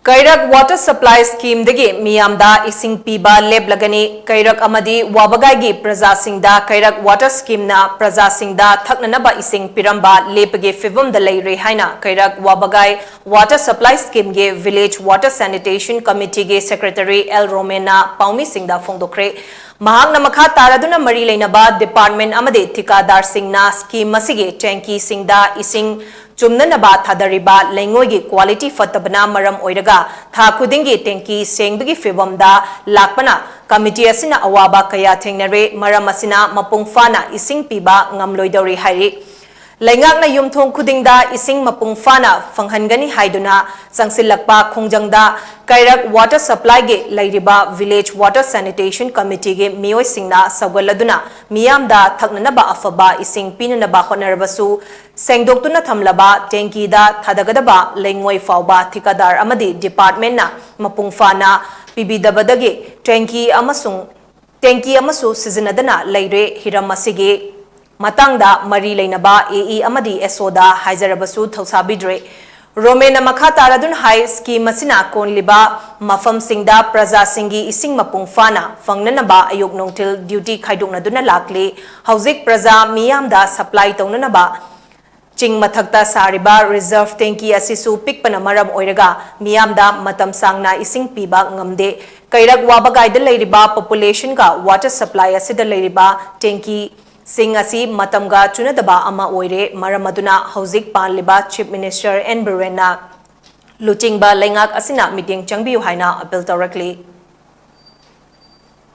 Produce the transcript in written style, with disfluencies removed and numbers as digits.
Kairak Water Supply Scheme dagi miyamda ising piba leblagani Kairak amadi wabagai gi praja singda Kairak Water Scheme na praja singda thaknanaba ising piramba lepage fivum da leire haina Kairak wabagai Water Supply Scheme ge Village Water Sanitation Committee ge Secretary L Romena Paumi singda fongdokre mahang na makha taraduna mari leinaba department amade thikadar singna scheme masige tanki singda ising Chumnanaba Thadariba Lengogi quality fatabana maram oiraga tha kudingi tenki sengbigi fibamda lakpana committee asina awaba kaya thengnare maram asina mapung fana ising piba ngamloidori hairi Lengak na yumthong kudingda ising mapung fana fanghangani haiduna sangsilakpa khongjangda Kairak Water Supply ge lairiba Village Water Sanitation Committee ge miyoi singna sawgaladuna miyamda thaknanaba afaba ising pinanaba honarabasu sengdoktuna thamlaba tanki da thadagadaba lengoi fawba thikadar amadi department na mapung fana pibidabadage tanki amasu sizinadana laire hiramasige Matangda Mari Lainaba AE Amadi Esoda Haizarabasu Tausabidre Romena Makha Taradun Hai Scheme Masina Konliba Mafam Singda Praja Singi Ising Mapung Fana Fangnanaba Ayok Nongtil Duty Kaidungna Duna Lakli Hauzik Praja Miyamda Supply Tongnanaba Ching Mathakta Sariba Reserve Tanki Asisu Pikpana Maram Oiraga Miyamda Matam Sangna Ising Piba Ngamde Kairak Wabagai de Lairiba Population Ka Water Supply Asida Lairiba Tanki Sing asi matamga chunadaba ama oire maramaduna hauzik panliba Chief Minister N Birena luchingba lengak asina meeting changbiu haina appeal directly